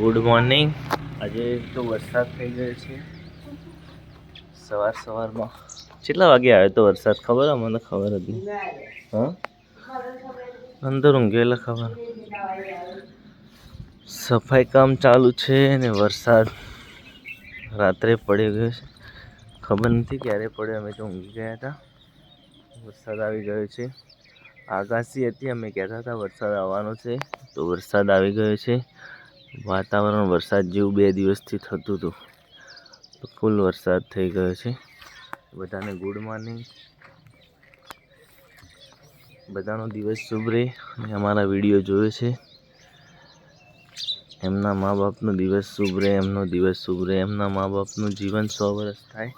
Good morning. આજે તો વરસાદ થઈ ગયો છે. સવારમાં કેટલા વાગે આવ્યો તો વરસાદ ખબર? મને ખબર જ નહીં. હા, અંદર ઊંઘેલા ખબર. સફાઈ કામ ચાલુ છે ને વરસાદ રાત્રે પડી ગયો છે. ખબર નથી ક્યારે પડ્યો, અમે તો ઊંઘી ગયા હતા. વરસાદ આવી ગયો છે. આગાસી હતી, અમે કહેતા હતા વરસાદ આવવાનો છે, તો વરસાદ આવી ગયો છે. વાતાવરણ વરસાદ જેવું 2 દિવસથી થતું હતું, તો ફૂલ વરસાદ થઈ ગયો છે. બધાને ગુડ મોર્નિંગ. બધાનો દિવસ શુભ રહે. અને અમારા વિડીયો જોયો છે એમના મા બાપનો દિવસ શુભ રહે, એમનો દિવસ શુભ રહે, એમના મા બાપનું જીવન 100 વર્ષ થાય.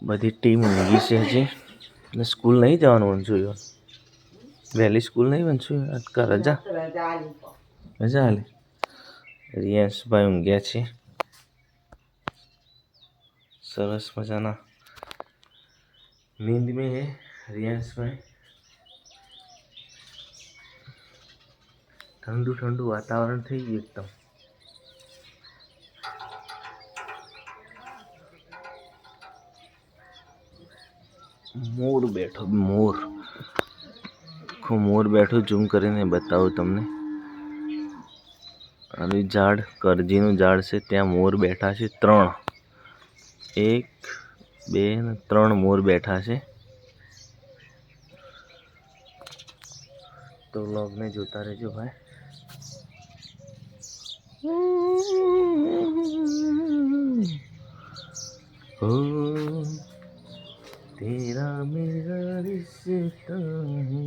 બધી ટીમ ઊંઘી છે હજી. ને સ્કૂલ નહીં જવાનું બનશું યાર, વહેલી સ્કૂલ નહીં બનશું યાર, રજા હાલે. રિયાંશભાઈ ઊંઘ્યા છે સરસ મજાના નીંદ में है રિયાંશભાઈ. ઠંડુ ઠંડુ વાતાવરણ થઈ ગયું એકદમ. મોર બેઠો, મોર બેઠો, ઝૂમ કરીને બતાવું તમને. અને ઝાડ, કરજીનું ઝાડ છે, ત્યાં મોર બેઠા છે 3. 1 2 ને 3 મોર બેઠા છે. તો વ્લોગને જોતા રહેજો ભાઈ. ઓ તેરા મેરા રિશ્તા હે.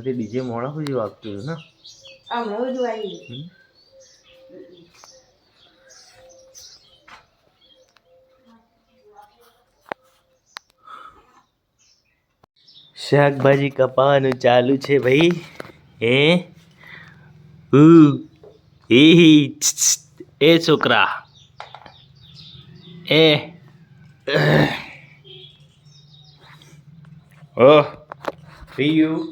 ડીજે મોડા સુધી વાગતું હતું ને? શાકભાજી કપાવાનું ચાલુ છે ભાઈ. એ છોકરા પીયું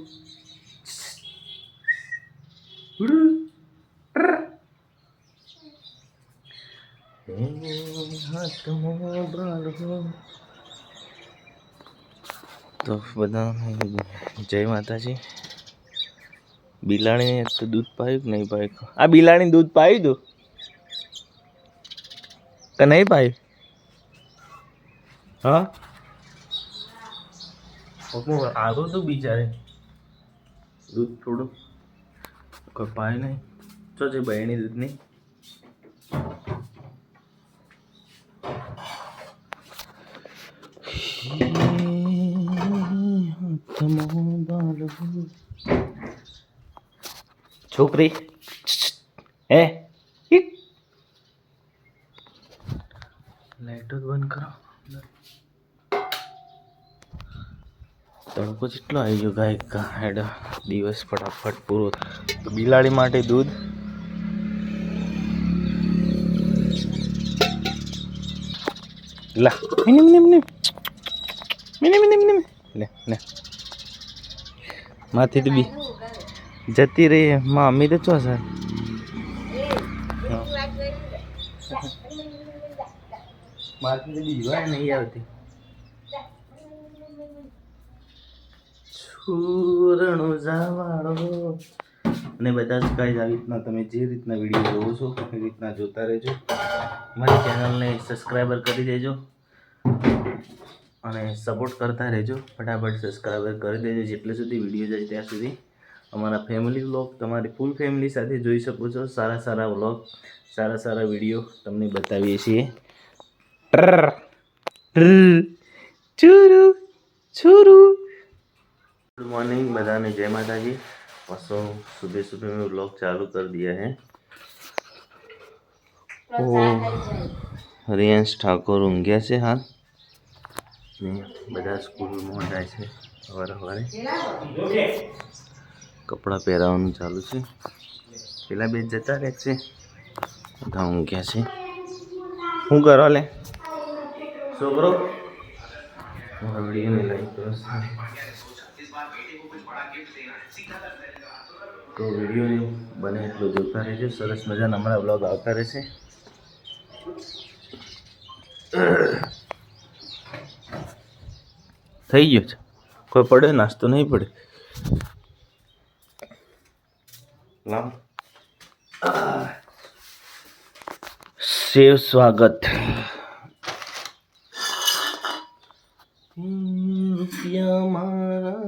તો બધા જય માતાજી. બિલાડીને તો દૂધ પાયું કે નહીં પાયું? આ બિલાડીને દૂધ પાયું તું કે નહીં પાયું? હા, આગળ તો બિચારે દૂધ થોડું કપાય નહીં. તો જે બહેણી દૂધ નહીં. છોકરી લાઈટો બંધ કરો. તડકો જેટલો આવી ગયો ગાય હેડ. દિવસ ફટાફટ પૂરો. બિલાડી માટે દૂધ. લા લે માથી તો બી જતી રહી. મમ્મી તો ચો સર માથી તો બી જોવા નહીં આવતી. છોરણો જાવાળો. અને બધા જ ગાઈઝ આવી રીતના તમે જે રીતના વિડીયો જોવો છો એ રીતના જોતા રહેજો. મારી ચેનલને સબસ્ક્રાઈબર કરી દેજો અને સપોર્ટ કરતા રહેજો. ફટાફટ સબસ્ક્રાઈબર કરી દેજો. જેટલે સુધી વિડીયો જાય ત્યાં સુધી અમારા ફેમિલી વ્લોગ તમારી ફૂલ ફેમિલી સાથે જોઈ શકો છો. સારા વ્લોગ, સારા વિડીયો તમને બતાવીએ છીએ. गुड मॉर्निंग बधाने जय माता जी. बसो सुबह में व्लॉग चालू कर दिया है. रियांश ठाकुर ઊંઘ્યા છે હાલ ને બધા સ્કૂલમાં જાય છે. સવારે કપડાં પહેરાવાનું ચાલુ છે. પેલા બે જતા રહે છે, બધા ઊંઘ્યા છે. શું કરો લે છોકરો? વિડીયોને લાઈક કરો તો વિડીયો બને એટલું જોતા રહેજો. સરસ મજાના હમણાં બ્લોગ આવતા રહેશે. થઈ ગયો છે, કોઈ પડે નાસ્તો નહીં પડે. લાવ સેવ સ્વાગત. રૂપિયા મારા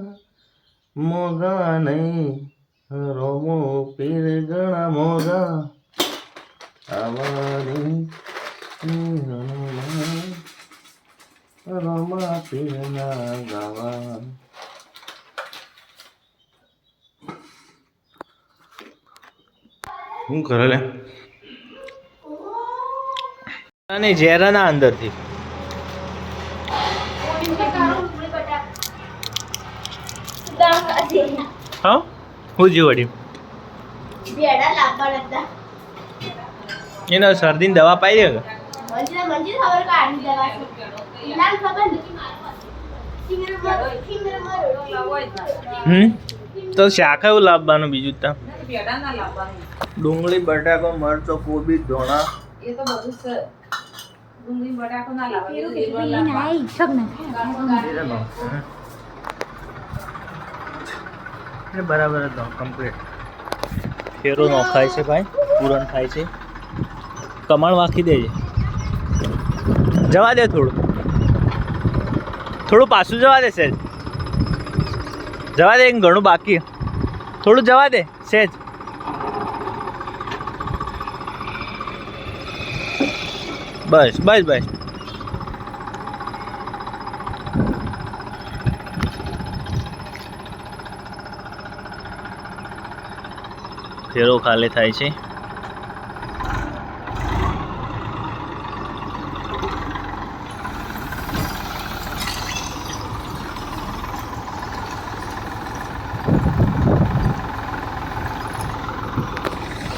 મોગા નહીં, રોમો પીર ગણા મોગા આવાની રોમા પીરના ગાવા. શું કરે લે? અને ઝેરાના અંદરથી હા હું જીવડી એને શરદીની દવા પાઈ દે. તો શાક એવું લાવવાનું બીજું તા ડુંગળી બટાકો મરચો કોબી ધોણા એ તો બધું છે. ડુંગળી બટાકો ના લાવવાનું બરાબર હતો કમ્પ્લીટ. ફેરો નોખાય છે ભાઈ, પૂરણ થાય છે. કમળ વાંખી દેજે, જવા દે થોડું પાછું જવા દે સહેજ, જવા દે. ઘણું બાકી, થોડું જવા દે સહેજ. બસ બસ બસ. ફેરો ખાલી થાય છે.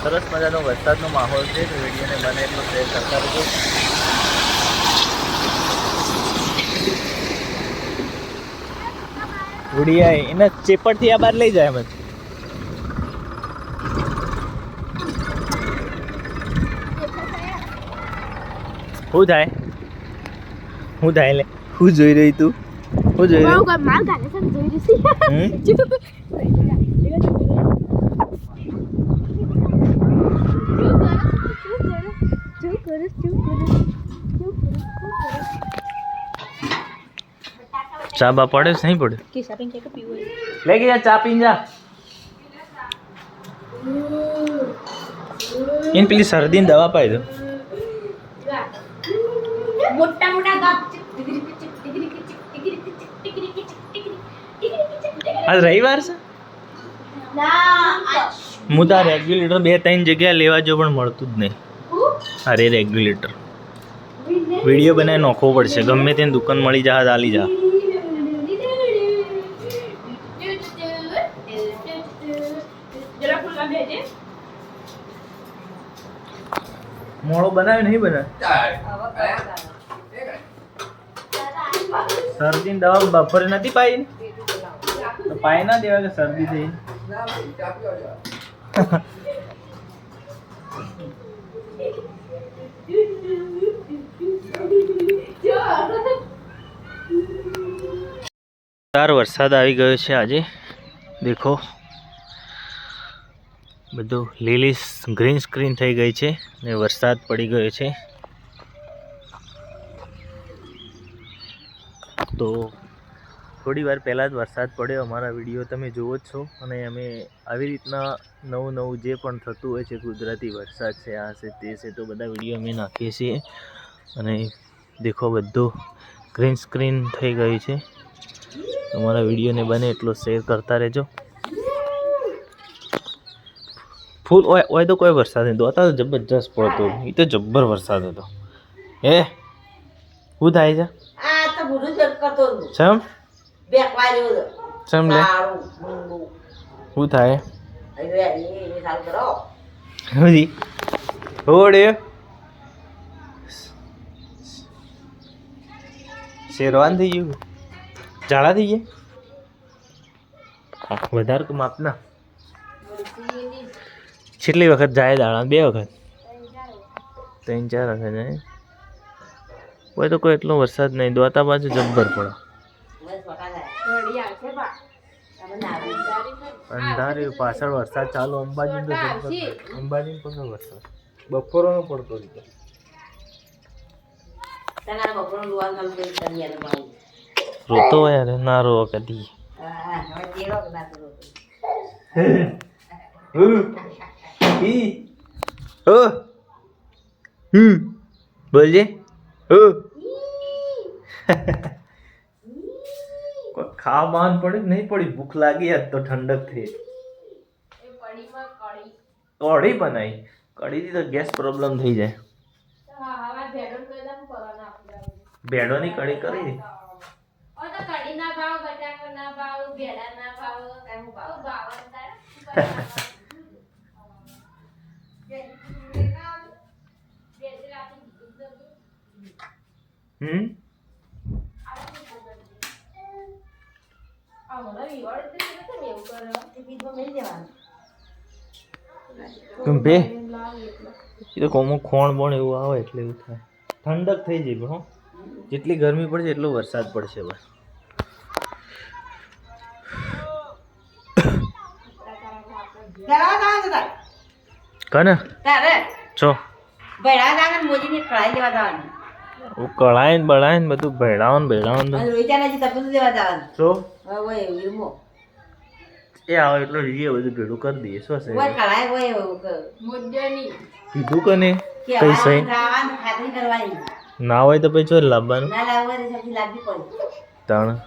સરસ મજાનો વરસાદનો માહોલ છે, તો વિડીયોને બને એટલો શેર કરતા રહેજો. ઉડિયા એને ચેપડથી આ બહાર લઈ જાય. એમ શું થાય? શું થાય લે? શું જોઈ રહી તું? શું જોઈ રહી? માલ ગાલે છે જોઈ રહી છે. ચા બા પડે નહીં પડે? લે કે ચા પીને જા. એને પેલી શરદીની દવા પાઈ દો. મોટા મોટા આજ રવિવાર છે. હું તો રેગ્યુલેટર 2-3 જગ્યાએ લેવા જો પણ મળતું જ નહીં. અરે રેગ્યુલેટર વિડીયો બનાવી નોખવો પડશે. ગમે તેની દુકાન મળી જા ચાલી જા. મોડો બનાવ્યો નહીં બનાવ્યો. શરદીની દવા બપોરે નથી પાઈ તો પાઈ ના દેવાય કે શરદી થઈ. વરસાદ આવી ગયો છે આજે. દેખો બધું લીલી ગ્રીન સ્ક્રીન થઈ ગઈ છે ને વરસાદ પડી ગયો છે. તો થોડી વાર પહેલાં જ વરસાદ પડ્યો. અમારા વિડીયો તમે જુઓ જ છો અને અમે આવી રીતના નવું જે પણ થતું હોય છે, કુદરતી વરસાદ છે, આ છે તે છે, તો બધા વિડીયો અમે નાખીએ છીએ. અને દેખો બધું ગ્રીન સ્ક્રીન થઈ ગઈ છે. અમારા વિડીયોને બને એટલો શેર કરતા રહેજો. ફૂલ હોય તો કોઈ વરસાદ નહીં, દોતા તો જબરજસ્ત પડતો. એ તો જબ્બર વરસાદ હતો. હે શું થાય છે? ચમ ચમ લે શું થાય? હજી હોડે શેરવાન થઈ ગયું ઝાડા થઈ ગયા વધારે કે માપના કેટલી વખત જાય દાણા 2 વખત 3-4 વખત જાય કોઈ તો કોઈ એટલો વરસાદ નહીં દોતા બાજુ જબ્બર પડે અંધારી પાછળ વરસાદ ચાલુ અંબાજી તો અંબાજી પણ વરસાદ બપોરનો પડતો હતો રોતો યાર ના રો કદી બોલજે ખાવા બાંધ પડે નહીં પડી ભૂખ લાગી આજ તો ઠંડક થઈ કઢી બનાવી કઢીથી તો ગેસ પ્રોબ્લેમ થઈ જાય ભેડોની કઢી કરી બે એ તો કોમો ખોણ બોણ એવું આવે એટલે એવું થાય ઠંડક થઈ જાય હો જેટલી ગરમી પડશે એટલો વરસાદ પડશે બસ કને છો કળાઈને બળાઈને બધું ભેળાવાનું છો એ આવે એટલો રીએ બધું ભેળું કરી દઈએ શું છે કીધું કને કઈ સહી ના હોય તો પછી લાવવાનું ત્રણ